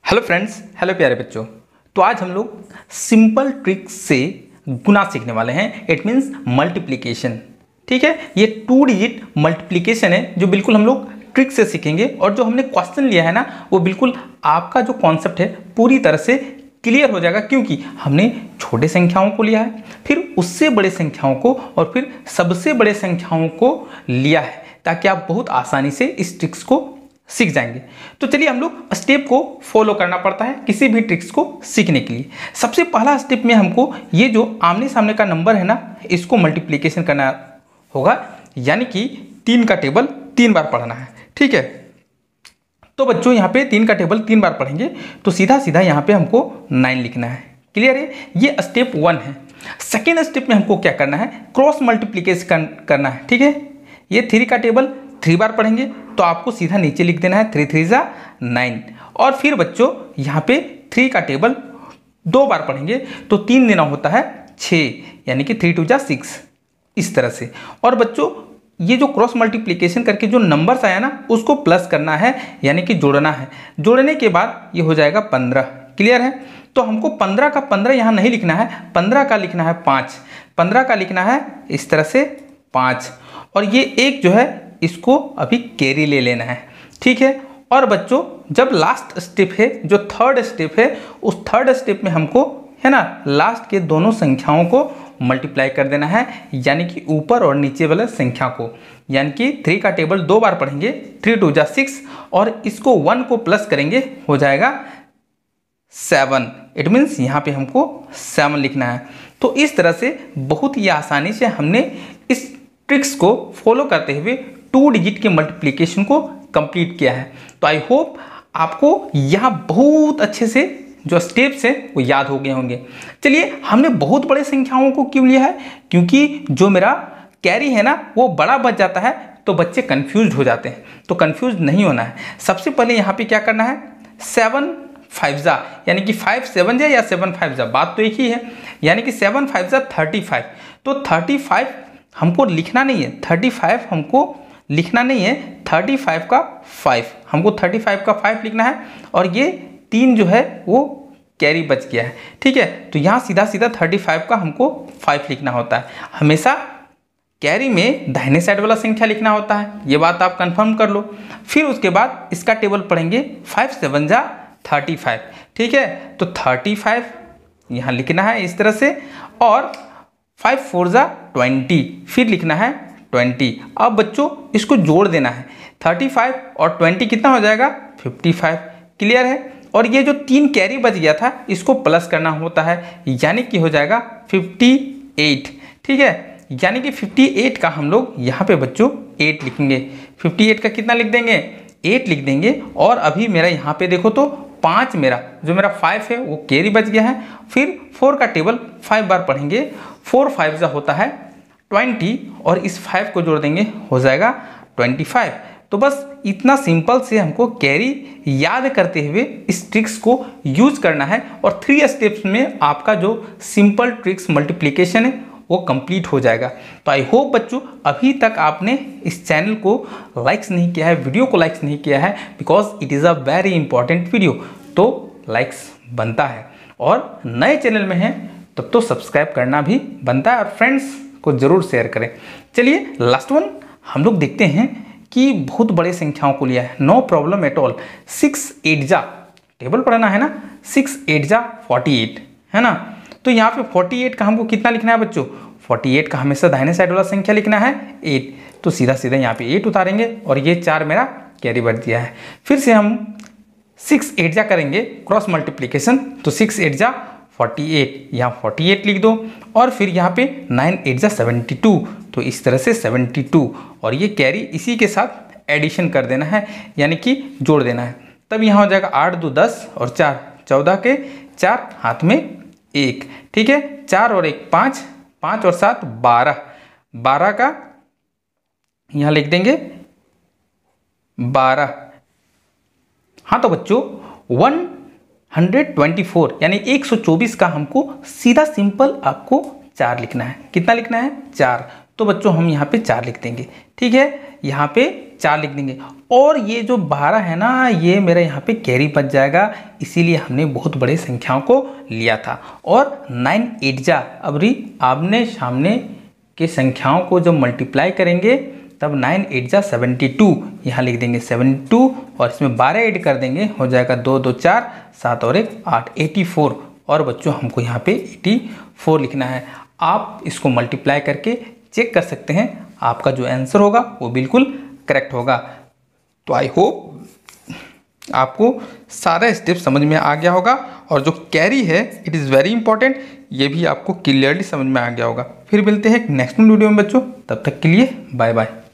Hello friends, hello प्यारे बच्चों। तो आज हम लोग सिंपल ट्रिक से गुना सीखने वाले हैं। It means multiplication. ठीक है, ये 2 डिजिट मल्टीप्लिकेशन है जो बिल्कुल हम लोग ट्रिक से सीखेंगे। और जो हमने क्वेश्चन लिया है ना, वो बिल्कुल आपका जो कॉन्सेप्ट है पूरी तरह से क्लियर हो जाएगा, क्योंकि हमने छोटे संख्याओं को लिया है, फिर उससे बड़े संख्याओं को, और फिर सबसे बड़े संख्याओं को लिया है, ताकि आप बहुत आसानी से इस ट्रिक्स को सीख जाएंगे। तो चलिए हम लोग स्टेप को फॉलो करना पड़ता है किसी भी ट्रिक्स को सीखने के लिए। सबसे पहला स्टेप में हमको ये जो आमने सामने का नंबर है ना, इसको मल्टीप्लिकेशन करना होगा, यानी कि 3 का टेबल 3 बार पढ़ना है। ठीक है, तो बच्चों यहाँ पे 3 का टेबल 3 बार पढ़ेंगे तो सीधा सीधा यहाँ पे हमको 9 लिखना है। क्लियर है, ये स्टेप 1 है। सेकेंड स्टेप में हमको क्या करना है, क्रॉस मल्टीप्लिकेशन करना है। ठीक है, ये 3 का टेबल 3 बार पढ़ेंगे तो आपको सीधा नीचे लिख देना है 3 3 जा 9। और फिर बच्चों यहाँ पे 3 का टेबल 2 बार पढ़ेंगे तो 3 देना होता है 6, यानी कि 3 2 जा 6, इस तरह से। और बच्चों ये जो क्रॉस मल्टीप्लिकेशन करके जो नंबर्स आया ना, उसको प्लस करना है, यानी कि जोड़ना है। जोड़ने के बाद ये हो जाएगा 15। क्लियर है, तो हमको 15 का 15 यहाँ नहीं लिखना है, 15 का लिखना है 5, 15 का लिखना है इस तरह से 5। और ये एक जो है इसको अभी कैरी ले लेना है। ठीक है, और बच्चों जब लास्ट स्टेप है, जो थर्ड स्टेप है, उस थर्ड स्टेप में हमको है ना लास्ट के दोनों संख्याओं को मल्टीप्लाई कर देना है, यानी कि ऊपर और नीचे वाले संख्या को। यानी कि 3 का टेबल 2 बार पढ़ेंगे, 3 2 जा 6, और इसको 1 को प्लस करेंगे, हो जाएगा 7। इट मीन्स यहाँ पे हमको 7 लिखना है। तो इस तरह से बहुत ही आसानी से हमने इस ट्रिक्स को फॉलो करते हुए 2 डिजिट के मल्टीप्लिकेशन को कंप्लीट किया है। तो आई होप आपको यहाँ बहुत अच्छे से जो स्टेप्स हैं वो याद हो गए होंगे। चलिए, हमने बहुत बड़े संख्याओं को क्यों लिया है, क्योंकि जो मेरा कैरी है ना वो बड़ा बच जाता है तो बच्चे कंफ्यूज हो जाते हैं। तो कंफ्यूज नहीं होना है। सबसे पहले यहाँ पे क्या करना है, 7 5 जा, यानी कि 5 7 जा या 7 5 जा, बात तो एक ही है। यानी कि 7 5 जा 35। तो 35 हमको लिखना नहीं है, 35 हमको लिखना नहीं है, 35 का 5 हमको 35 का 5 लिखना है। और ये 3 जो है वो कैरी बच गया है। ठीक है, तो यहाँ सीधा सीधा 35 का हमको 5 लिखना होता है। हमेशा कैरी में दाहिने साइड वाला संख्या लिखना होता है, ये बात आप कंफर्म कर लो। फिर उसके बाद इसका टेबल पढ़ेंगे, 5 7 जा 35। ठीक है, तो 35 यहाँ लिखना है इस तरह से, और 5 4 जा 20, फिर लिखना है 20। अब बच्चों इसको जोड़ देना है, 35 और 20 कितना हो जाएगा, 55। क्लियर है, और ये जो 3 कैरी बच गया था इसको प्लस करना होता है, यानी कि हो जाएगा 58। ठीक है, यानी कि 58 का हम लोग यहाँ पे बच्चों 8 लिखेंगे। 58 का कितना लिख देंगे, 8 लिख देंगे। और अभी मेरा यहाँ पे देखो तो 5 मेरा 5 है वो कैरी बच गया है। फिर 4 का टेबल 5 बार पढ़ेंगे, 4 5 जा होता है 20, और इस 5 को जोड़ देंगे, हो जाएगा 25। तो बस इतना सिंपल से हमको कैरी याद करते हुए इस ट्रिक्स को यूज करना है, और 3 स्टेप्स में आपका जो सिंपल ट्रिक्स मल्टीप्लिकेशन है वो कंप्लीट हो जाएगा। तो आई होप बच्चों अभी तक आपने इस चैनल को लाइक्स नहीं किया है, वीडियो को लाइक्स नहीं किया है, because it is a very important video. तो लाइक्स बनता है, और नए चैनल में हैं तब तो सब्सक्राइब करना भी बनता है, और फ्रेंड्स को ज़रूर शेयर करें। चलिए लास्ट वन हम लोग देखते हैं कि बहुत बड़े संख्याओं को लिया है, नो प्रॉब्लम एट ऑल। 6 8 जा टेबल पढ़ना है ना, 6 8 जा 48 है ना। तो यहाँ पे 48 का हमको कितना लिखना है बच्चों, 48 का हमेशा दाहिने साइड वाला संख्या लिखना है 8। तो सीधा सीधा यहाँ पे 8 उतारेंगे, और ये 4 मेरा कैरी बढ़ दिया है। फिर से हम 6 8 जा करेंगे क्रॉस मल्टीप्लिकेशन, तो 6 8 जा 48, यहाँ 48 लिख दो। और फिर यहाँ पे 9 8 जा 72, तो इस तरह से 72, और ये कैरी इसी के साथ एडिशन कर देना है, यानी कि जोड़ देना है। तब यहाँ हो जाएगा 8 2 10 और 4 14 के 4, हाथ में 1। ठीक है, 4 और 1 5, 5 और 7 12, 12 का यहाँ लिख देंगे 12। हाँ, तो बच्चों 124 यानी 124 का हमको सीधा सिंपल आपको 4 लिखना है। कितना लिखना है, 4। तो बच्चों हम यहाँ पे 4 लिख देंगे। ठीक है, यहाँ पे 4 लिख देंगे। और ये जो 12 है ना, ये मेरा यहाँ पे कैरी बच जाएगा, इसीलिए हमने बहुत बड़े संख्याओं को लिया था। और 9 8 जा, अब री आमने सामने के संख्याओं को जब मल्टीप्लाई करेंगे तब 9 8 जा 72, यहाँ लिख देंगे 72 और इसमें 12 ऐड कर देंगे, हो जाएगा 2 2 4 7 और 1 8 84। और बच्चों हमको यहाँ पे 84 लिखना है। आप इसको मल्टीप्लाई करके चेक कर सकते हैं, आपका जो आंसर होगा वो बिल्कुल करेक्ट होगा। तो आई होप आपको सारा स्टेप समझ में आ गया होगा, और जो कैरी है इट इज़ वेरी इंपॉर्टेंट, ये भी आपको क्लियरली समझ में आ गया होगा। फिर मिलते हैं एक नेक्स्ट वीडियो में बच्चों, तब तक के लिए बाय बाय।